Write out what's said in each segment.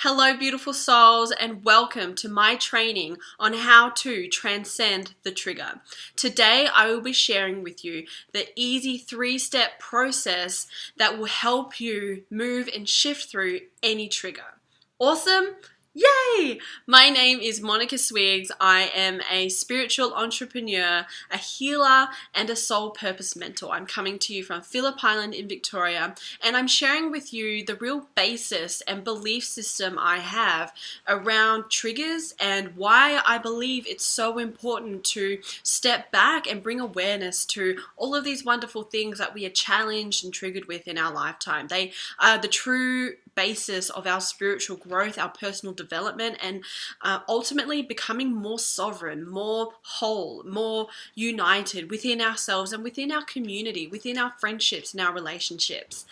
Hello, beautiful souls, and welcome to my training on how to transcend the trigger. Today, I will be sharing with you the easy 3-step process that will help you move and shift through any trigger. Awesome? Yay! My name is Monica Swiggs. I am a spiritual entrepreneur, a healer, and a soul purpose mentor. I'm coming to you from Phillip Island in Victoria, and I'm sharing with you the real basis and belief system I have around triggers and why I believe it's so important to step back and bring awareness to all of these wonderful things that we are challenged and triggered with in our lifetime. They are the true basis of our spiritual growth, our personal development, and ultimately becoming more sovereign, more whole, more united within ourselves and within our community, within our friendships and our relationships.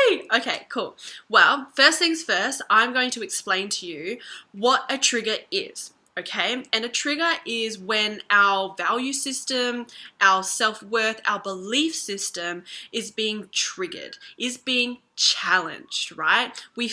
Yay! Okay, cool. Well, first things first, I'm going to explain to you what a trigger is. Okay, and a trigger is when our value system, our self-worth, our belief system is being triggered, is being challenged, right? We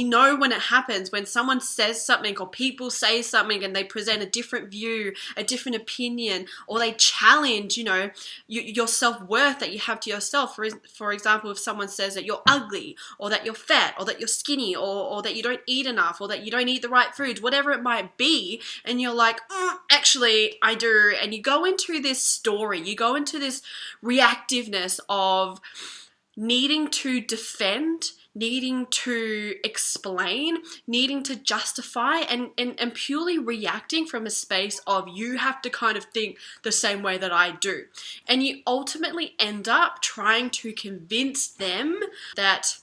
know when it happens, when someone says something or people say something and they present a different view, a different opinion, or they challenge, your self-worth that you have to yourself. For example, if someone says that you're ugly, or that you're fat, or that you're skinny, or that you don't eat enough, or that you don't eat the right foods, whatever it might be, and you're like, actually, I do, and you go into this story, you go into this reactiveness of needing to defend, needing to explain, needing to justify, and purely reacting from a space of you have to kind of think the same way that I do. And you ultimately end up trying to convince them that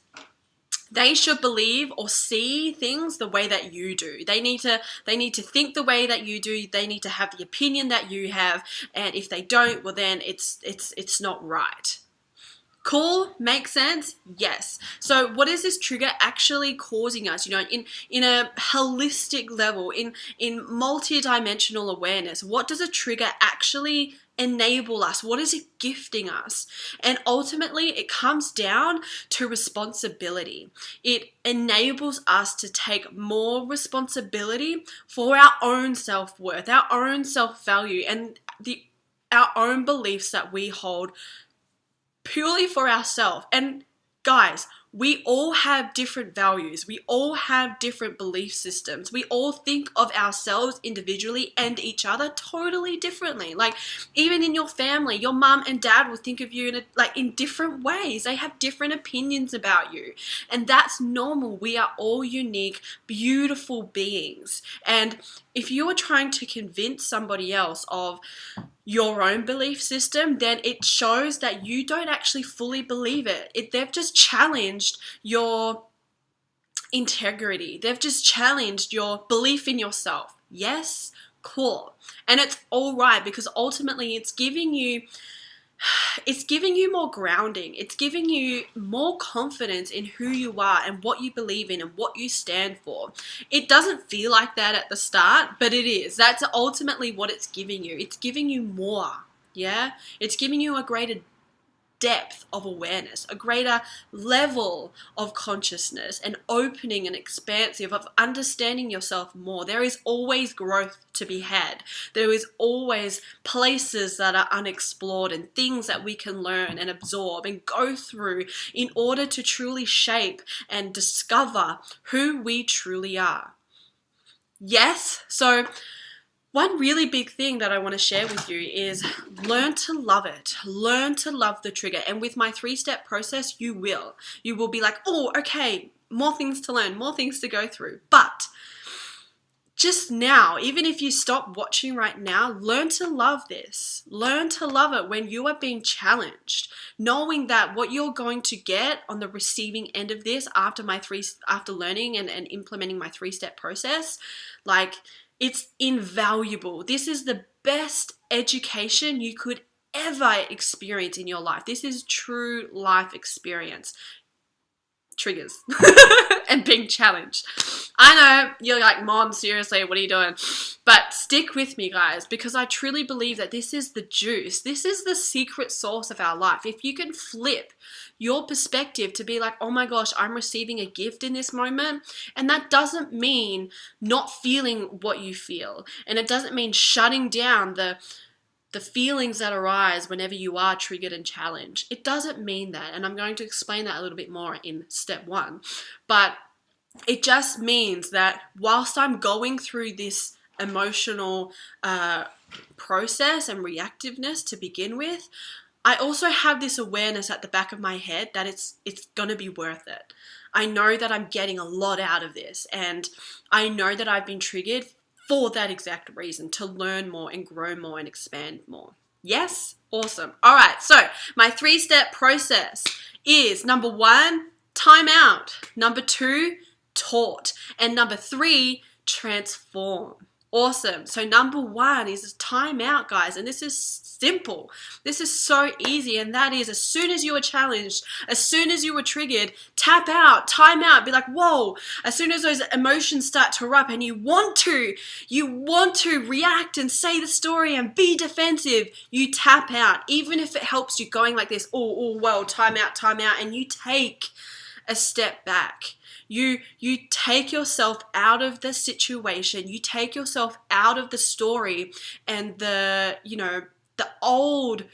they should believe or see things the way that you do. They need to think the way that you do. They need to have the opinion that you have. And if they don't, well then it's not right. Cool? Makes sense? Yes. So what is this trigger actually causing us? In a holistic level, in multi-dimensional awareness, what does a trigger actually enable us? What is it gifting us? And ultimately, it comes down to responsibility. It enables us to take more responsibility for our own self-worth, our own self-value, and our own beliefs that we hold purely for ourselves. And guys, we all have different values. We all have different belief systems. We all think of ourselves individually and each other totally differently. Like even in your family, your mom and dad will think of you in different ways. They have different opinions about you. And that's normal. We are all unique, beautiful beings. And if you are trying to convince somebody else of your own belief system, then it shows that you don't actually fully believe it. They've just challenged your integrity. They've just challenged your belief in yourself. Yes? Cool. And it's all right, because ultimately it's giving you more grounding. It's giving you more confidence in who you are and what you believe in and what you stand for. It doesn't feel like that at the start, but it is. That's ultimately what it's giving you. It's giving you more. Yeah? It's giving you a greater depth of awareness, a greater level of consciousness, and opening and expansive of understanding yourself more. There is always growth to be had. There is always places that are unexplored and things that we can learn and absorb and go through in order to truly shape and discover who we truly are. Yes? So one really big thing that I want to share with you is learn to love it. Learn to love the trigger. And with my 3-step process, you will. You will be like, oh, okay, more things to learn, more things to go through. But just now, even if you stop watching right now, learn to love this. Learn to love it when you are being challenged, knowing that what you're going to get on the receiving end of this after learning and implementing my 3-step process, it's invaluable. This is the best education you could ever experience in your life. This is true life experience. Triggers. and being challenged. I know you're like, Mom, seriously, what are you doing? But stick with me, guys, because I truly believe that this is the juice. This is the secret sauce of our life. If you can flip your perspective to be like, oh my gosh, I'm receiving a gift in this moment. And that doesn't mean not feeling what you feel. And it doesn't mean shutting down the feelings that arise whenever you are triggered and challenged. It doesn't mean that. And I'm going to explain that a little bit more in step 1. But it just means that whilst I'm going through this emotional process and reactiveness to begin with, I also have this awareness at the back of my head that it's going to be worth it. I know that I'm getting a lot out of this, and I know that I've been triggered for that exact reason, to learn more and grow more and expand more. Yes? Awesome. All right, so my 3-step process is number 1, time out. Number 2, taught. And number 3, transform. Awesome. So number 1 is time out, guys. And this is simple. This is so easy. And that is, as soon as you are challenged, as soon as you are triggered, tap out, time out, be like, whoa. As soon as those emotions start to erupt and you want to react and say the story and be defensive, you tap out. Even if it helps you going like this, whoa, time out, and you take a step back. You take yourself out of the situation, you take yourself out of the story and the old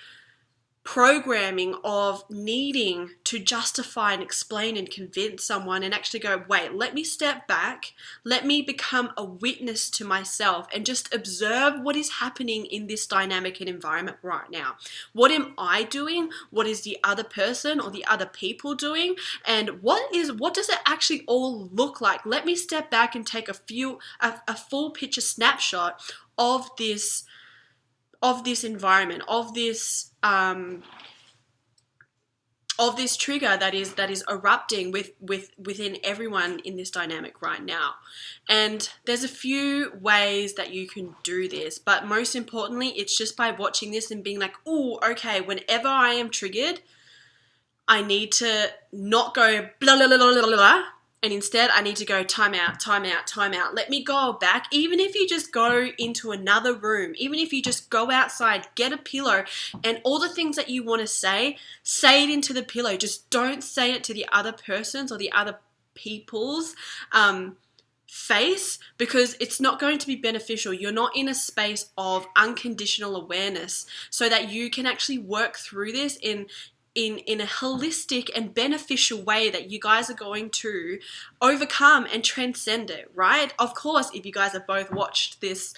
programming of needing to justify and explain and convince someone, and actually go, wait, let me step back, let me become a witness to myself and just observe what is happening in this dynamic and environment right now. What am I doing? What is the other person or the other people doing? And what does it actually all look like? Let me step back and take a full picture snapshot of this environment, of this trigger that is erupting within everyone in this dynamic right now. And there's a few ways that you can do this, but most importantly, it's just by watching this and being like, oh, okay, whenever I am triggered, I need to not go blah, blah, blah, blah, blah, blah, and instead I need to go time out. Let me go back. Even if you just go into another room, even if you just go outside, get a pillow, and all the things that you want to say it into the pillow. Just don't say it to the other person's or the other people's face, because it's not going to be beneficial. You're not in a space of unconditional awareness so that you can actually work through this in a holistic and beneficial way that you guys are going to overcome and transcend it, right? Of course, if you guys have both watched this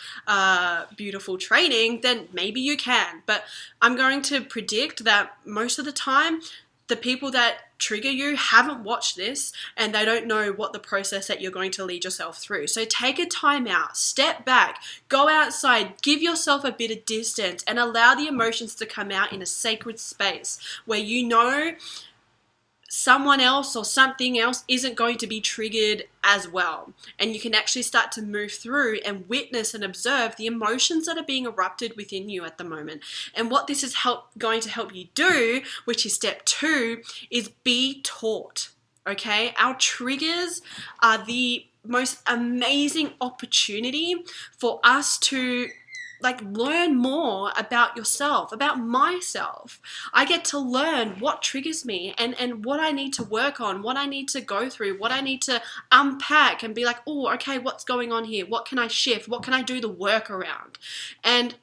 beautiful training, then maybe you can. But I'm going to predict that most of the time, the people that trigger you haven't watched this and they don't know what the process that you're going to lead yourself through. So take a time out, step back, go outside, give yourself a bit of distance and allow the emotions to come out in a sacred space where you know someone else or something else isn't going to be triggered as well. And you can actually start to move through and witness and observe the emotions that are being erupted within you at the moment. And what this is going to help you do, which is step 2, is be taught. Okay? Our triggers are the most amazing opportunity for us to learn more about yourself, about myself. I get to learn what triggers me and what I need to work on, what I need to go through, what I need to unpack and be like, oh, okay, what's going on here? What can I shift? What can I do the work around? And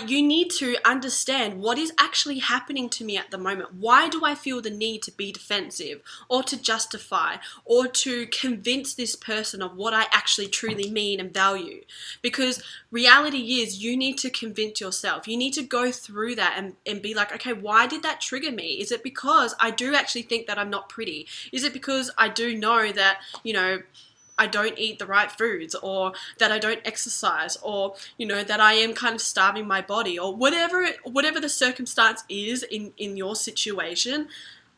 you need to understand what is actually happening to me at the moment. Why do I feel the need to be defensive or to justify or to convince this person of what I actually truly mean and value? Because reality is you need to convince yourself. You need to go through that and be like, okay, why did that trigger me? Is it because I do actually think that I'm not pretty? Is it because I do know that, I don't eat the right foods, or that I don't exercise, or that I am kind of starving my body, or whatever the circumstance is in your situation?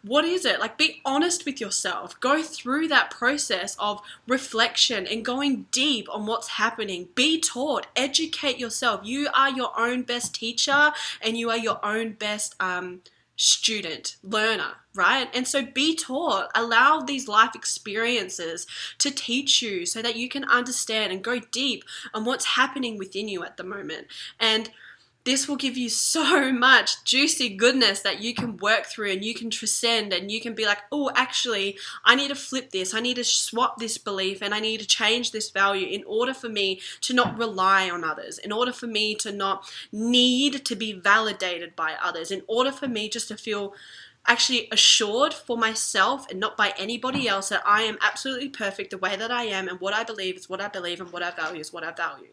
What is it? Be honest with yourself. Go through that process of reflection and going deep on what's happening. Be taught. Educate yourself. You are your own best teacher and you are your own best student, learner, right? And so be taught, allow these life experiences to teach you so that you can understand and go deep on what's happening within you at the moment. And this will give you so much juicy goodness that you can work through, and you can transcend, and you can be like, oh, actually, I need to flip this. I need to swap this belief, and I need to change this value in order for me to not rely on others, in order for me to not need to be validated by others, in order for me just to feel actually assured for myself and not by anybody else that I am absolutely perfect the way that I am, and what I believe is what I believe, and what I value is what I value.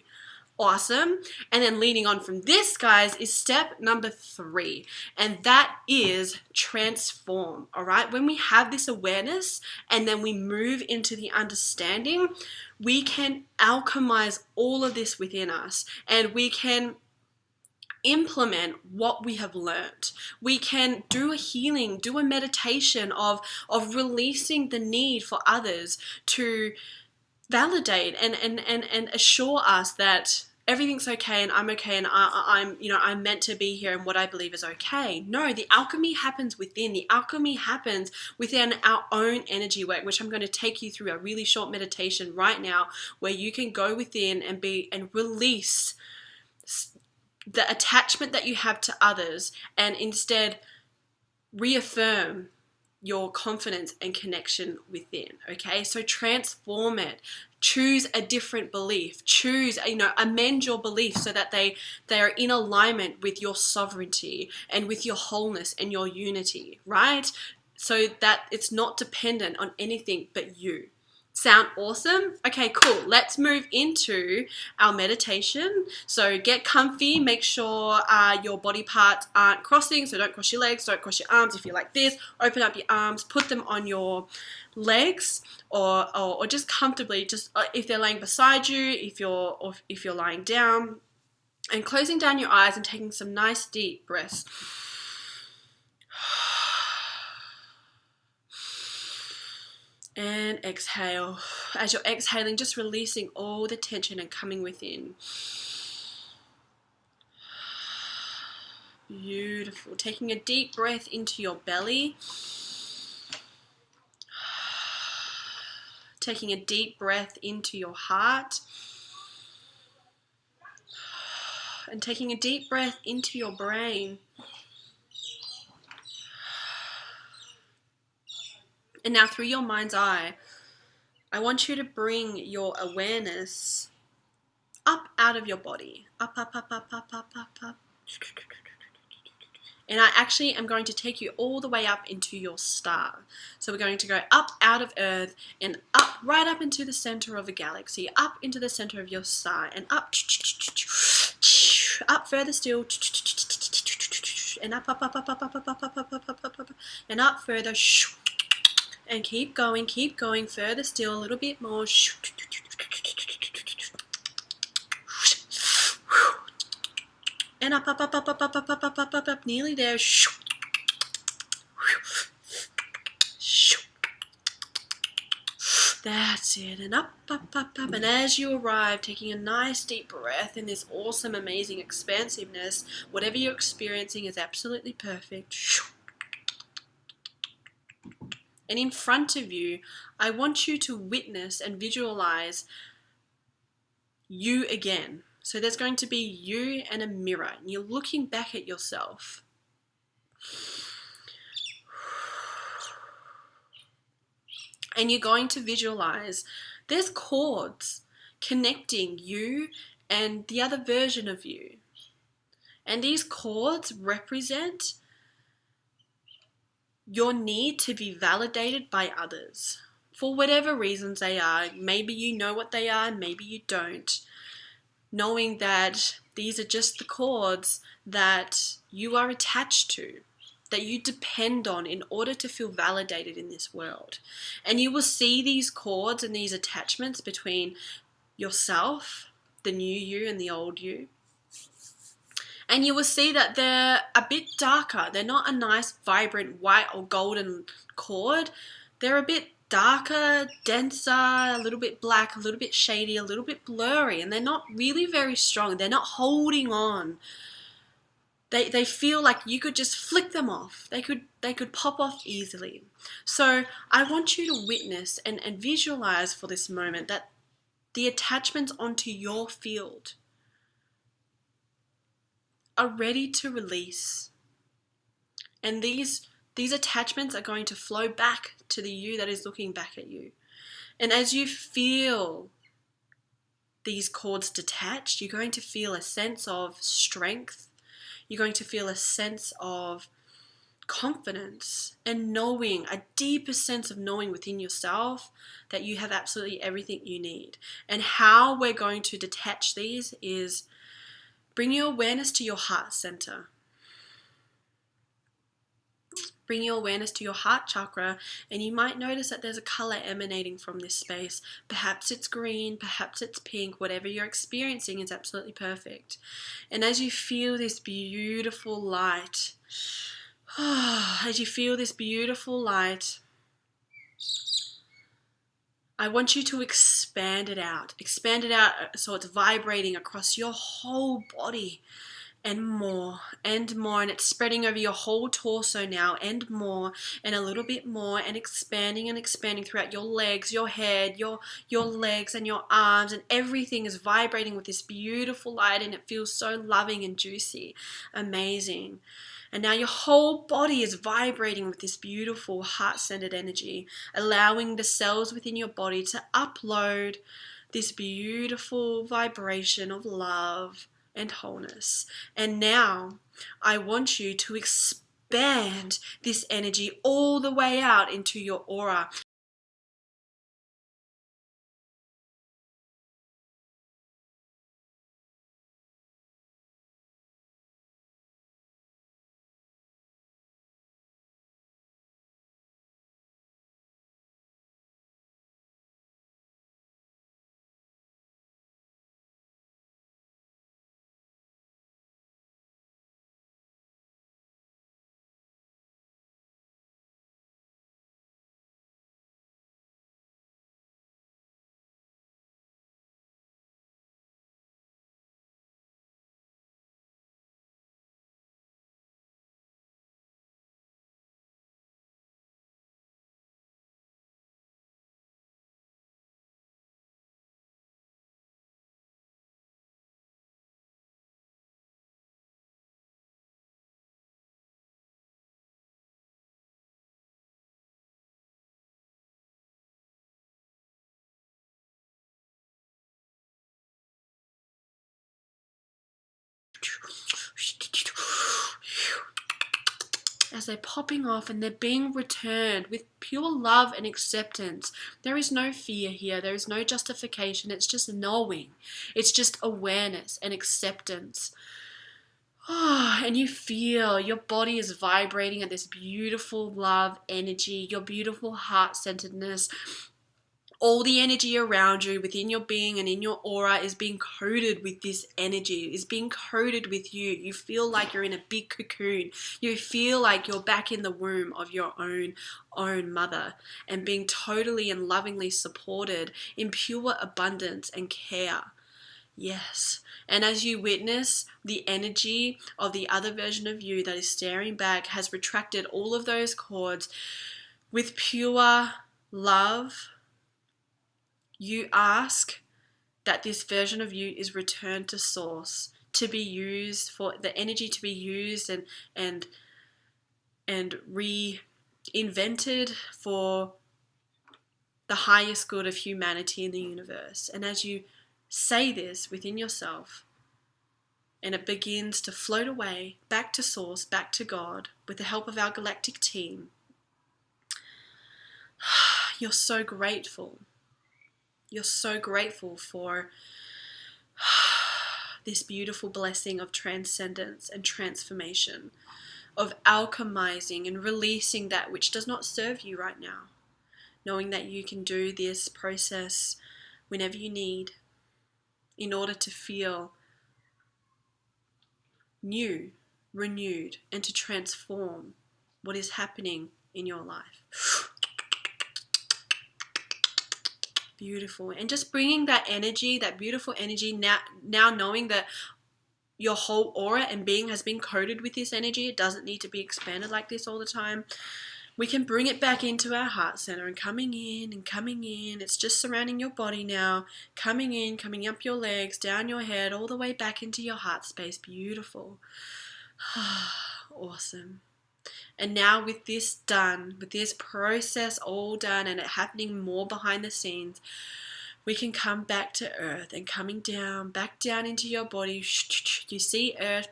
Awesome. And then leading on from this, guys, is step number 3, and that is transform. All right, when we have this awareness and then we move into the understanding, we can alchemize all of this within us, and we can implement what we have learned. We can do a healing, do a meditation of releasing the need for others to validate and assure us that everything's okay and I'm okay and I'm meant to be here and what I believe is okay. No, the alchemy happens within. The alchemy happens within our own energy work, which I'm going to take you through a really short meditation right now, where you can go within and release the attachment that you have to others, and instead reaffirm your confidence and connection within. Okay, so transform it. Choose a different belief. Amend your beliefs so that they are in alignment with your sovereignty and with your wholeness and your unity, right? So that it's not dependent on anything but you. Sound awesome? Okay, cool. Let's move into our meditation. So get comfy. Make sure your body parts aren't crossing. So don't cross your legs. Don't cross your arms. If you're like this, open up your arms. Put them on your legs, or just comfortably. Just if they're laying beside you, if you're lying down, and closing down your eyes and taking some nice deep breaths. And exhale. As you're exhaling, just releasing all the tension and coming within. Beautiful. Taking a deep breath into your belly. Taking a deep breath into your heart. And taking a deep breath into your brain. And now through your mind's eye, I want you to bring your awareness up out of your body. Up, up, up, up, up, up, up, up. And I actually am going to take you all the way up into your star. So we're going to go up out of Earth and up, right up into the center of a galaxy, up into the center of your star, and up further still, and up, up, up, up, up, up, up, up, up, up, up, up, up, and up further. And keep going, further still, a little bit more. And up, up, up, up, up, up, up, up, up, up, up, up, nearly there. That's it. And up, up, up, up. And as you arrive, taking a nice deep breath in this awesome, amazing expansiveness, whatever you're experiencing is absolutely perfect. And in front of you, I want you to witness and visualize you again. So there's going to be you and a mirror, and you're looking back at yourself. And you're going to visualize there's cords connecting you and the other version of you. And these cords represent your need to be validated by others for whatever reasons they are. Maybe you know what they are, maybe you don't. Knowing that these are just the cords that you are attached to, that you depend on in order to feel validated in this world. And you will see these cords and these attachments between yourself, the new you, and the old you. And you will see that they're a bit darker. They're not a nice, vibrant, white or golden cord. They're a bit darker, denser, a little bit black, a little bit shady, a little bit blurry. And they're not really very strong. They're not holding on. They feel like you could just flick them off. They could pop off easily. So I want you to witness and visualize for this moment that the attachments onto your field are ready to release. And these attachments are going to flow back to the you that is looking back at you. And as you feel these cords detached, you're going to feel a sense of strength. You're going to feel a sense of confidence and knowing, a deeper sense of knowing within yourself that you have absolutely everything you need. And how we're going to detach these is bring your awareness to your heart center. Bring your awareness to your heart chakra, and you might notice that there's a color emanating from this space. Perhaps it's green, perhaps it's pink, whatever you're experiencing is absolutely perfect. And as you feel this beautiful light, as you feel this beautiful light, I want you to expand it out. Expand it out so it's vibrating across your whole body. And more, and it's spreading over your whole torso now, and more, and a little bit more, and expanding throughout your legs, your head, your legs and your arms, and everything is vibrating with this beautiful light, and it feels so loving and juicy, amazing. And now your whole body is vibrating with this beautiful heart-centered energy, allowing the cells within your body to upload this beautiful vibration of love and wholeness. And now I want you to expand this energy all the way out into your aura. As they're popping off and they're being returned with pure love and acceptance. There is no fear here. There is no justification. It's just knowing. It's just awareness and acceptance. Oh, and you feel your body is vibrating at this beautiful love energy, your beautiful heart-centeredness. All the energy around you, within your being and in your aura, is being coated with this energy, is being coated with you. You feel like you're in a big cocoon. You feel like you're back in the womb of your own mother and being totally and lovingly supported in pure abundance and care. Yes. And as you witness, the energy of the other version of you that is staring back has retracted all of those cords with pure love. You ask that this version of you is returned to source, to be used for the energy to be used and reinvented for the highest good of humanity in the universe. And as you say this within yourself, and it begins to float away back to source, back to God, with the help of our galactic team, you're so grateful. You're so grateful for this beautiful blessing of transcendence and transformation, of alchemizing and releasing that which does not serve you right now, knowing that you can do this process whenever you need in order to feel new, renewed, and to transform what is happening in your life. Beautiful. And just bringing that energy, that beautiful energy, now knowing that your whole aura and being has been coated with this energy. It doesn't need to be expanded like this all the time. We can bring it back into our heart center and coming in and coming in. It's just surrounding your body now. Coming in, coming up your legs, down your head, all the way back into your heart space. Beautiful. Awesome. And now with this done, with this process all done and it happening more behind the scenes, we can come back to earth and coming down, back down into your body. You see earth.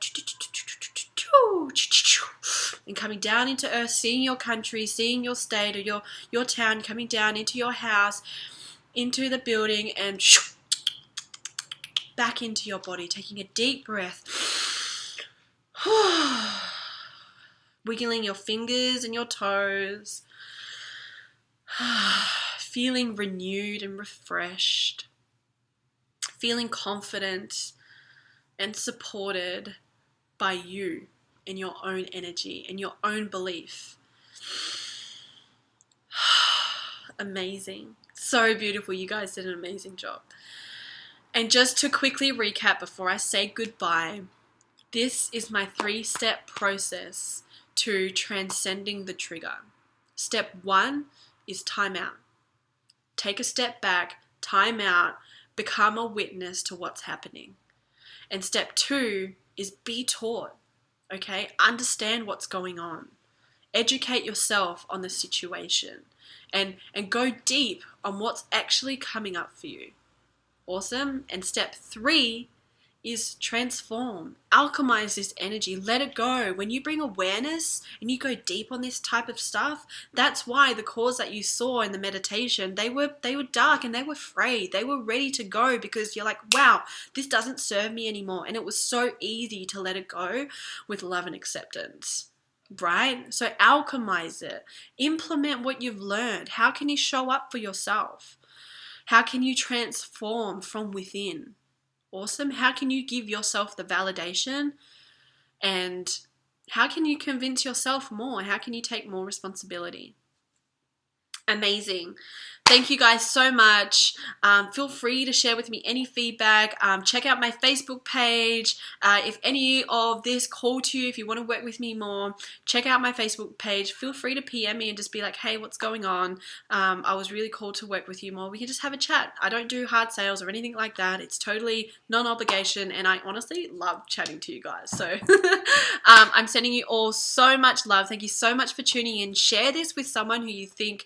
And coming down into earth, seeing your country, seeing your state or your town, coming down into your house, into the building, and back into your body, taking a deep breath. Wiggling your fingers and your toes. Feeling renewed and refreshed. Feeling confident and supported by you and your own energy and your own belief. Amazing. So beautiful. You guys did an amazing job. And just to quickly recap before I say goodbye, this is my 3-step process to transcending the trigger. Step 1 is time out. Take a step back, time out, become a witness to what's happening. And step 2 is be taught, okay? Understand what's going on. Educate yourself on the situation and go deep on what's actually coming up for you. Awesome. And step 3 is transform, alchemize this energy, let it go. When you bring awareness and you go deep on this type of stuff, that's why the cause that you saw in the meditation, they were dark and they were frayed. They were ready to go because you're like, wow, this doesn't serve me anymore. And it was so easy to let it go with love and acceptance, right? So alchemize it, implement what you've learned. How can you show up for yourself? How can you transform from within? Awesome. How can you give yourself the validation? And how can you convince yourself more? How can you take more responsibility? Amazing. Thank you guys so much. Feel free to share with me any feedback. Check out my Facebook page. If any of this called to you, if you want to work with me more, check out my Facebook page. Feel free to PM me and just be like, hey, what's going on? I was really called to work with you more. We can just have a chat. I don't do hard sales or anything like that. It's totally non-obligation, and I honestly love chatting to you guys. So I'm sending you all so much love. Thank you so much for tuning in. Share this with someone who you think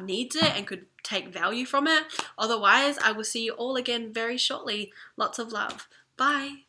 needs it and could take value from it. Otherwise, I will see you all again very shortly. Lots of love. Bye.